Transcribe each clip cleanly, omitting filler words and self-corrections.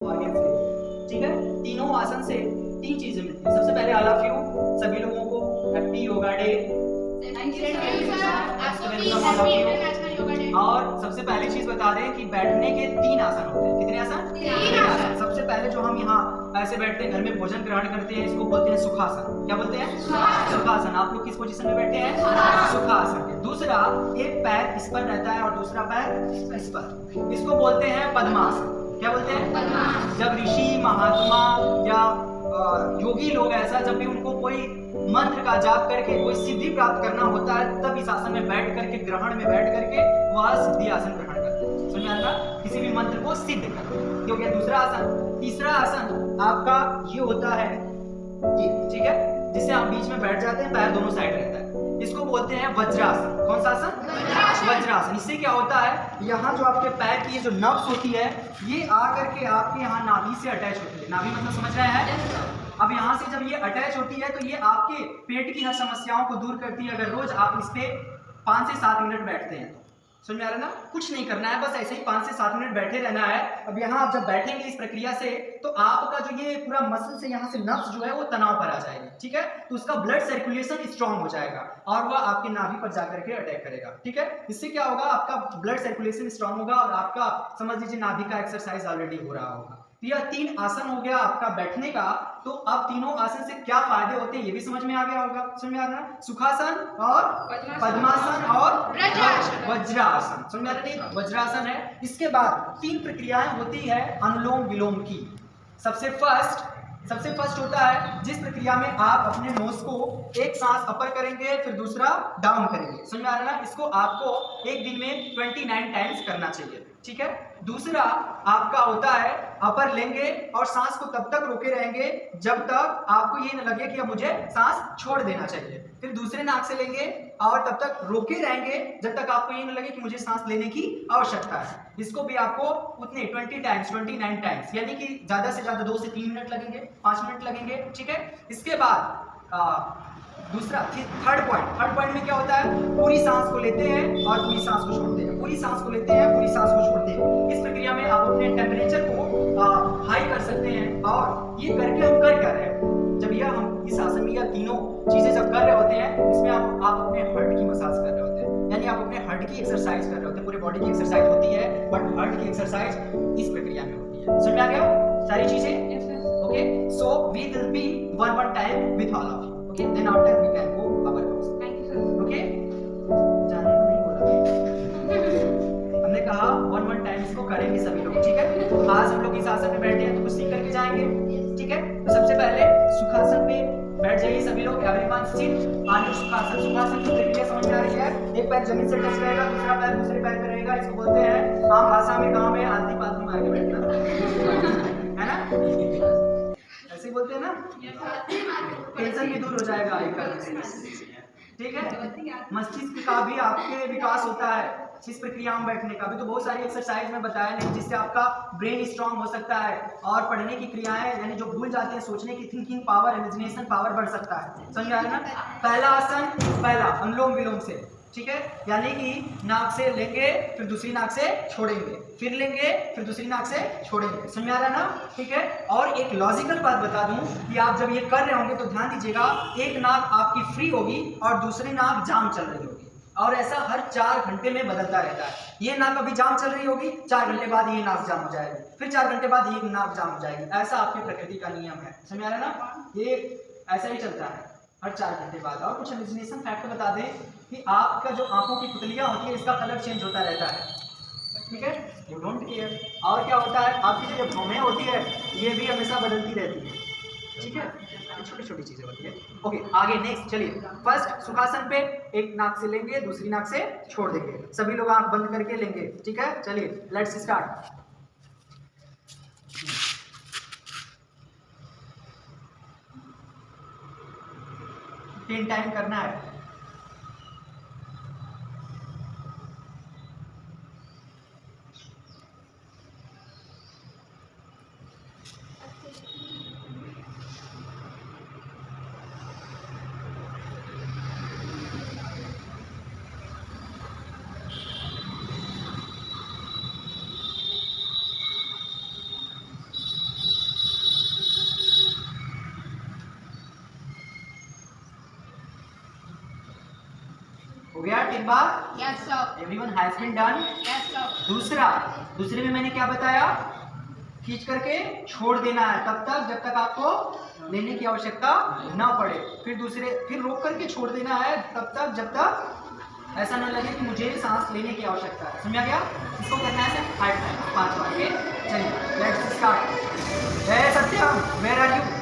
Organs के लिए, ठीक है। तीनों आसन से तीन चीजें मिलती हैं। सबसे पहले ऑल ऑफ यू सभी लोगों को हैप्पी योगा डे। और सबसे पहली चीज बता दें कि बैठने के तीन आसन होते हैं। कितने आसन? तीन आसन। सबसे पहले जो हम यहाँ ऐसे बैठते हैं, घर में भोजन ग्रहण करते हैं, इसको बोलते हैं सुखासन। क्या बोलते हैं? सुखासन। आप लोग किस पोजीशन में बैठे हैं? सुखासन। दूसरा, एक पैर इस पर रहता है और दूसरा पैर इस पर, इसको बोलते हैं पद्मासन। क्या बोलते हैं? पद्मासन। जब ऋषि महात्मा या योगी लोग ऐसा, जब भी उनको कोई मंत्र का जाप करके कोई सिद्धि प्राप्त करना होता है, तब इस आसन में बैठ करके, ग्रहण में बैठ करके वह सिद्धि आसन ग्रहण करते हैं। समझ में आ रहा? किसी भी मंत्र को सिद्ध करते हैं। ये हो गया दूसरा आसन। तीसरा आसन आपका ये होता है ये, ठीक है, जिससे हम बीच में बैठ जाते हैं, पैर दोनों साइड रहता है, इसको बोलते हैं वज्रासन। कौन सा आसन? वज्रासन। इससे क्या होता है, यहाँ जो आपके पैर की जो नब्ज होती है, ये आकर के आपके यहाँ नाभि से अटैच होती है। नाभि मतलब समझ रहे हैं? अब यहाँ से जब ये अटैच होती है तो ये आपके पेट की हर समस्याओं को दूर करती है। अगर रोज आप इस पे 5 से 7 मिनट बैठते हैं, समझ में आ रहा है ना? कुछ नहीं करना है, बस ऐसे ही 5 से 7 मिनट बैठे रहना है। अब यहाँ आप जब बैठेंगे इस प्रक्रिया से, तो आपका जो ये पूरा मसल से यहाँ से नब्ज जो है वो तनाव पर आ जाएगी, ठीक है। तो उसका ब्लड सर्कुलेशन स्ट्रांग हो जाएगा और वह आपके नाभि पर जाकर के अटैक करेगा, ठीक है। इससे क्या होगा, आपका ब्लड सर्कुलेशन स्ट्रांग होगा और आपका समझ लीजिए नाभि का एक्सरसाइज ऑलरेडी हो रहा होगा। तो यह 3 आसन हो गया आपका बैठने का। तो अब तीनों आसन से क्या फायदे होते हैं ये भी समझ में आ गया होगा। समझ में आ रहा है? सुखासन और पद्मासन और वज्रासन। समझ में आ रहा है? वज्रासन है। इसके बाद 3 प्रक्रियाएं होती है अनुलोम विलोम की। सबसे फर्स्ट होता है जिस प्रक्रिया में आप अपने नोज को एक सांस अपर करेंगे, फिर दूसरा डाउन करेंगे। समझ में आ रहा है? इसको आपको एक दिन में 29 टाइम्स करना चाहिए, ठीक है। दूसरा आपका होता है अपर लेंगे और सांस को तब तक रोके रहेंगे जब तक आपको ये न लगे कि अब मुझे सांस छोड़ देना चाहिए। फिर दूसरे नाक से लेंगे और तब तक रोके रहेंगे जब तक आपको ये न लगे कि मुझे सांस लेने की आवश्यकता है। इसको भी आपको उतने 20 टाइम्स 29 टाइम्स, यानी कि ज्यादा से ज्यादा 2 से 3 मिनट लगेंगे, 5 मिनट लगेंगे, ठीक है। इसके बाद दूसरा थर्ड पॉइंट में क्या होता है, पूरी सांस को लेते हैं और पूरी सांस को छोड़ते हैं, पूरी सांस को लेते हैं, पूरी सांस को छोड़ते हैं। इस प्रक्रिया में आप अपने टेम्परेचर को हाई कर सकते हैं। और ये करके हम कर क्या रहे हैं, जब यह हम इस आसन में यह तीनों चीजें जब कर रहे होते हैं, इसमें आप अपने हार्ट की मसाज कर रहे होते हैं, यानी आप अपने हार्ट की एक्सरसाइज कर रहे होते हैं। पूरे बॉडी की एक्सरसाइज होती है, बट हार्ट की एक्सरसाइज इस प्रक्रिया में होती है। समझ में आ गया सारी चीजें? Okay, so we will be one time with all of you. Okay, then after we can go our house. Thank you sir. Okay, जाने को नहीं बोला हमने कहा one time इसको करेंगे सभी लोग, ठीक है। आज हम लोग इस आसन में बैठे हैं तो कुछ सीख करके जाएंगे, ठीक है। तो सबसे पहले सुखासन पे बैठ जाइए सभी लोग। Everyone sit on sukhasana. Sukhasana की प्रक्रिया समझ में आ रही है? एक पैर जमीन से टच रहेगा, दूसरा पैर दूसरे पैर पे रहेगा। इसको बोलते हैं आम भाषा में गांव में आलती पालती मार के बैठना, है ना? ऐसे बोलते हैं ना, टेंशन भी दूर हो जाएगा एक करने से, ठीक है। मस्तिष्क का भी आपके विकास होता है इस प्रक्रिया में बैठने का भी। तो बहुत सारी एक्सरसाइज में बताया नहीं जिससे आपका ब्रेन स्ट्रांग हो सकता है और पढ़ने की क्रियाएं, यानी जो भूल जाते हैं, सोचने की थिंकिंग पावर, इमेजिनेशन पावर बढ़ सकता है। समझ आ रहा है ना? पहला आसन अनुलोम विलोम से, ठीक है, यानी कि नाक से लेंगे फिर दूसरी नाक से छोड़ेंगे, फिर लेंगे फिर दूसरी नाक से छोड़ेंगे। समझ में आ रहा है ना? ठीक है। और एक लॉजिकल बात बता दूं कि आप जब ये कर रहे होंगे तो ध्यान दीजिएगा, एक नाक आपकी फ्री होगी और दूसरी नाक जाम चल रही होगी, और ऐसा हर 4 घंटे में बदलता रहता है। ये नाक अभी जाम चल रही होगी, 4 घंटे बाद ये नाक जाम हो जाएगी, फिर 4 घंटे बाद ये नाक जाम हो जाएगी। ऐसा आपकी प्रकृति का नियम है। समझ में आ रहा है ना? ये ऐसा ही चलता है हर 4 घंटे बाद। और कुछ इमेजिनेशन फैक्ट बता दें कि आपका जो आंखों की पुतलियां होती है, इसका कलर चेंज होता रहता है, ठीक है, यू डोंट केयर। और क्या होता है, आपकी जो भौहें होती है ये भी हमेशा बदलती रहती है, ठीक है, छोटी छोटी चीजें होती है। ओके, आगे नेक्स्ट चलिए। फर्स्ट सुखासन पे एक नाक से लेंगे, दूसरी नाक से छोड़ देंगे। सभी लोग आंख बंद करके लेंगे, ठीक है। चलिए लेट्स स्टार्ट। 10 टाइम करना है। दैट एक बार? Yes, sir. Everyone has been done. Yes, sir. दूसरे में मैंने क्या बताया? खींच करके छोड़ देना है तब तक जब तक आपको लेने की आवश्यकता ना पड़े। फिर रोक करके छोड़ देना है तब तक जब तक ऐसा ना लगे कि मुझे सांस लेने की आवश्यकता है। समझा गया? इसको करना है सिर्फ 5 टाइम, 5 बार। चलिए लेट्स स्टार्ट। जय सत्यम, वेयर आर यू?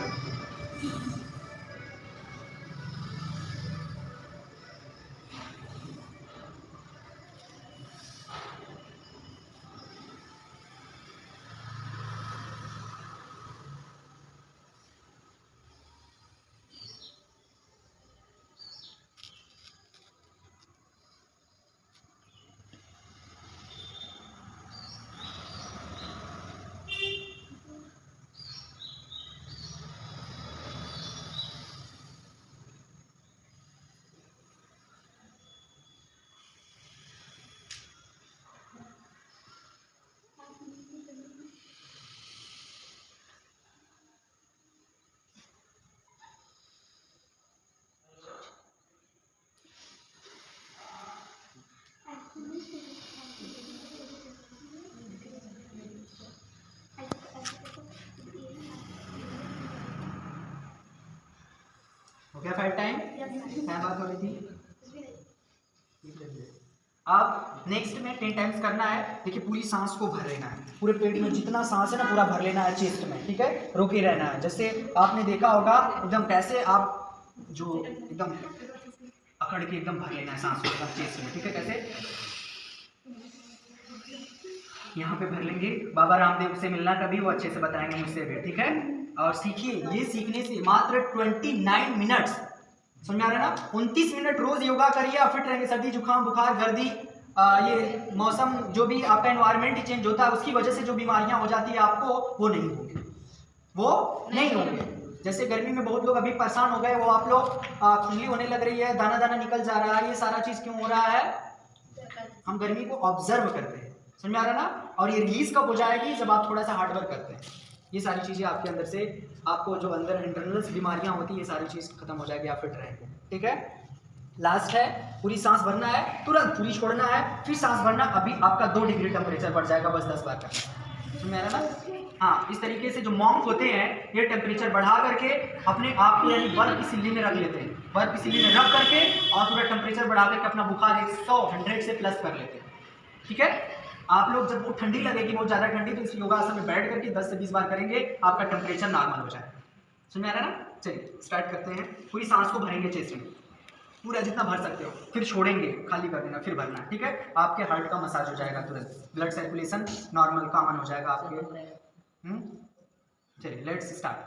हो गया 5 टाइम? क्या बात हो रही थी? अब नेक्स्ट में 10 टाइम्स करना है। देखिए पूरी सांस को भर लेना है, पूरे पेट में जितना सांस है ना पूरा भर लेना है चेस्ट में, ठीक है? रोके रहना है। जैसे आपने देखा होगा एकदम कैसे आप जो एकदम अकड़ के एकदम भर लेना है सांस को एकदम चेस्ट में, ठीक है? कैसे यहाँ पे भर लेंगे। बाबा रामदेव से मिलना कभी, वो अच्छे से बताएंगे मुझसे भी, ठीक है? और सीखिए, ये सीखने से मात्र 29 मिनट्स, समझ में आ रहा है ना? 29 मिनट रोज योगा करिए, आप फिट रहेंगे। सर्दी जुकाम बुखार गर्दी ये मौसम जो भी आपका एनवायरनमेंट चेंज होता है उसकी वजह से जो बीमारियां हो जाती है आपको वो नहीं होंगी, वो नहीं होंगे। जैसे गर्मी में बहुत लोग अभी परेशान हो गए, वो आप लोग खुजली होने लग रही है, दाना दाना निकल जा रहा है, ये सारा चीज क्यों हो रहा है? हम गर्मी को ऑब्जर्व करते हैं, समझ में आ रहा है ना? और ये रिलीज कब हो जाएगी? जब आप थोड़ा सा हार्ड वर्क करते हैं। ये सारी चीजें आपके अंदर से, आपको जो अंदर इंटरनल बीमारियां होती है, ये सारी चीज खत्म हो जाएगी, आप फिट रहेंगे, ठीक है? लास्ट है, पूरी सांस भरना है, तुरंत पूरी छोड़ना है, फिर सांस भरना। अभी आपका 2 डिग्री टेम्परेचर बढ़ जाएगा, बस 10 बार करना, समझ में आ रहा है ना? हाँ, इस तरीके से जो मॉन्क होते हैं ये टेम्परेचर बढ़ा करके अपने आप को यानी बर्फ की सिल्ली में रख लेते हैं, बर्फ की सिल्ली में रख करके और पूरा टेम्परेचर बढ़ा करके अपना बुखार 100 से प्लस कर लेते हैं, ठीक है? आप लोग जब वो ठंडी लगेगी, बहुत ज़्यादा ठंडी, तो इस योगासन में बैठ करके 10 से 20 बार करेंगे, आपका टेम्परेचर नॉर्मल हो जाएगा। समझ में आ रहा है ना? चलिए स्टार्ट करते हैं। पूरी सांस को भरेंगे चेस्ट में, पूरा जितना भर सकते हो, फिर छोड़ेंगे, खाली कर देना, फिर भरना, ठीक है? आपके हार्ट का मसाज हो जाएगा तुरंत, ब्लड सर्कुलेशन नॉर्मल कॉमन हो जाएगा आपके। चलिए लेट्स स्टार्ट।